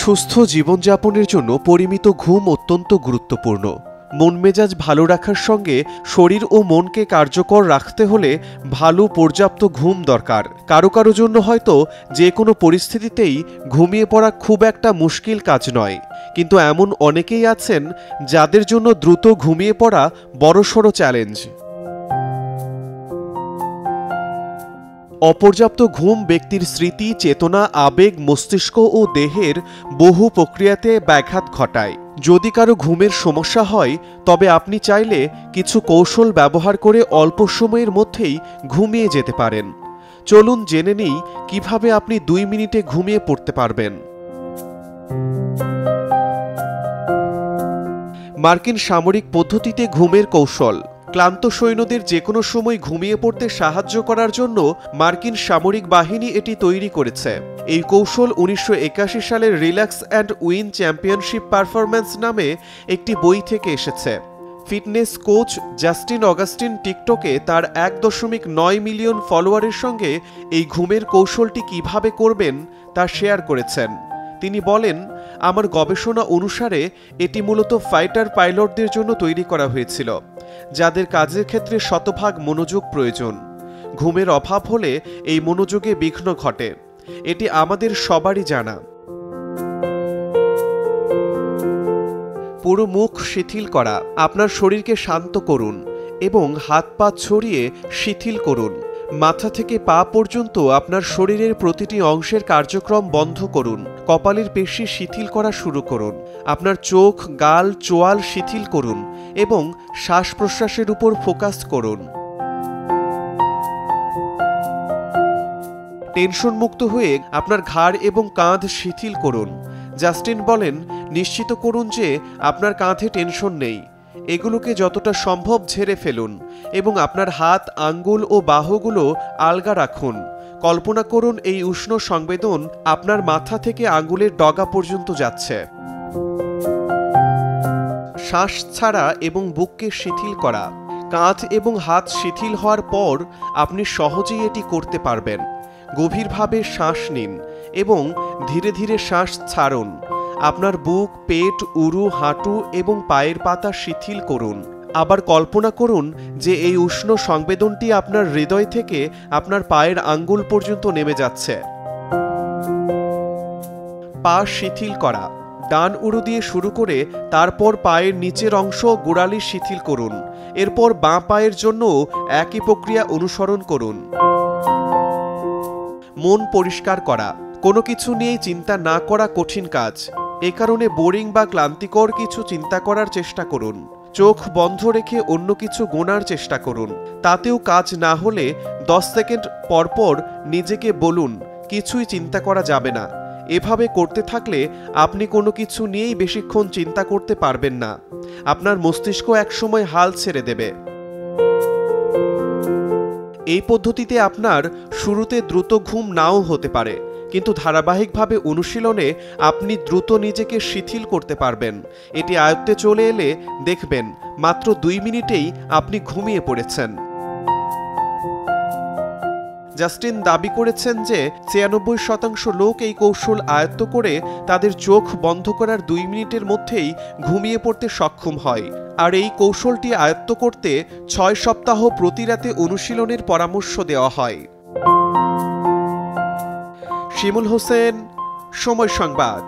সুস্থ জীবনযাপনের জন্য পরিমিত ঘুম অত্যন্ত গুরুত্বপূর্ণ। মন মেজাজ ভালো রাখার সঙ্গে শরীর ও মনকে কার্যকর রাখতে হলে ভালো পর্যাপ্ত ঘুম দরকার। কারো কারো জন্য হয়তো যে কোনো পরিস্থিতিতেই ঘুমিয়ে পড়া খুব একটা মুশকিল কাজ নয়, কিন্তু এমন অনেকেই আছেন যাদের জন্য দ্রুত ঘুমিয়ে পড়া বড়সড় চ্যালেঞ্জ। অপর্যাপ্ত ঘুম ব্যক্তির স্মৃতি, চেতনা, আবেগ, মস্তিষ্ক ও দেহের বহু প্রক্রিয়াতে ব্যাঘাত ঘটায়। যদি কারো ঘুমের সমস্যা হয় তবে আপনি চাইলে কিছু কৌশল ব্যবহার করে অল্প সময়ের মধ্যেই ঘুমিয়ে যেতে পারেন। চলুন জেনে নিই কিভাবে আপনি 2 মিনিটে ঘুমিয়ে পড়তে পারবেন। মার্কিন সামরিক পদ্ধতিতে ঘুমের কৌশল। ক্লান্ত সৈন্যদের যে কোনো সময় ঘুমিয়ে পড়তে সাহায্য করার জন্য মার্কিন সামরিক বাহিনী এটি তৈরি করেছে। এই কৌশল 1981 সালের relax and win championship performance নামে একটি বই থেকে এসেছে। ফিটনেস কোচ জাস্টিন অগাস্টিন টিকটকে তার 1.9 মিলিয়ন ফলোয়ারের সঙ্গে এই ঘুমের কৌশলটি কিভাবে করবেন তা শেয়ার করেছেন। তিনি বলেন, আমার গবেষণা অনুসারে এটি মূলত ফাইটার পাইলটদের জন্য তৈরি করা হয়েছিল, যাদের কাজের ক্ষেত্রে শতভাগ মনোযোগ প্রয়োজন। ঘুমের অভাব হলে এই মনোযোগে বিঘ্ন ঘটে, এটি আমাদের সবারই জানা। পুরো মুখ শিথিল করা। আপনার শরীরকে শান্ত করুন এবং হাত পা ছড়িয়ে শিথিল করুন। মাথা থেকে পা পর্যন্ত আপনার শরীরের প্রতিটি অংশের কার্যক্রম বন্ধ করুন। কপালের পেশি শিথিল করা শুরু করুন। আপনার চোখ, গাল, চোয়াল শিথিল করুন এবং শ্বাস প্রশ্বাসের উপর ফোকাস করুন। টেনশন মুক্ত হয়ে আপনার ঘাড় এবং কাঁধ শিথিল করুন। জাস্টিন বলেন, নিশ্চিত করুন যে আপনার কাঁধে টেনশন নেই। এগুলোকে যতটা সম্ভব ঝেড়ে ফেলুন এবং আপনার হাত, আঙ্গুল ও বাহুগুলো আলগা রাখুন। কল্পনা করুন এই উষ্ণ সংবেদন আপনার মাথা থেকে আঙ্গুলের ডগা পর্যন্ত যাচ্ছে। শ্বাস ছাড়া এবং বুককে শিথিল করা। কাঁধ এবং হাত শিথিল হওয়ার পর আপনি সহজেই এটি করতে পারবেন। গভীরভাবে শ্বাস নিন এবং ধীরে ধীরে শ্বাস ছাড়ুন। আপনার বুক, পেট, উরু, হাঁটু এবং পায়ের পাতা শিথিল করুন। আবার কল্পনা করুন যে এই উষ্ণ সংবেদনটি আপনার হৃদয় থেকে আপনার পায়ের আঙ্গুল পর্যন্ত নেমে যাচ্ছে। পা শিথিল করা। ডান উরু দিয়ে শুরু করে তারপর পায়ের নিচের অংশ গোড়ালি শিথিল করুন। এরপর বাঁ পায়ের জন্য একই প্রক্রিয়া অনুসরণ করুন। মন পরিষ্কার করা। কোনো কিছু নিয়ে চিন্তা না করা কঠিন কাজ। এ কারণে বোরিং বা ক্লান্তিকর কিছু চিন্তা করার চেষ্টা করুন। চোখ বন্ধ রেখে অন্য কিছু গোনার চেষ্টা করুন। তাতেও কাজ না হলে 10 সেকেন্ড পরপর নিজেকে বলুন, কিছুই চিন্তা করা যাবে না। এভাবে করতে থাকলে আপনি কোনো কিছু নিয়েই বেশিক্ষণ চিন্তা করতে পারবেন না। আপনার মস্তিষ্ক একসময় হাল ছেড়ে দেবে। এই পদ্ধতিতে আপনার শুরুতে দ্রুত ঘুম নাও হতে পারে, কিন্তু ধারাবাহিকভাবে অনুশীলনে আপনি দ্রুত নিজেকে শিথিল করতে পারবেন। এটি আয়ত্তে চলে এলে দেখবেন মাত্র 2 মিনিটেই আপনি ঘুমিয়ে পড়েছেন। জাস্টিন দাবি করেছেন যে 96% লোক এই কৌশল আয়ত্ত করে তাদের চোখ বন্ধ করার 2 মিনিটের মধ্যেই ঘুমিয়ে পড়তে সক্ষম হয়। আর এই কৌশলটি আয়ত্ত করতে 6 সপ্তাহ প্রতি রাতে অনুশীলনের পরামর্শ দেওয়া হয়। শিমুল হোসেন, সময় সংবাদ।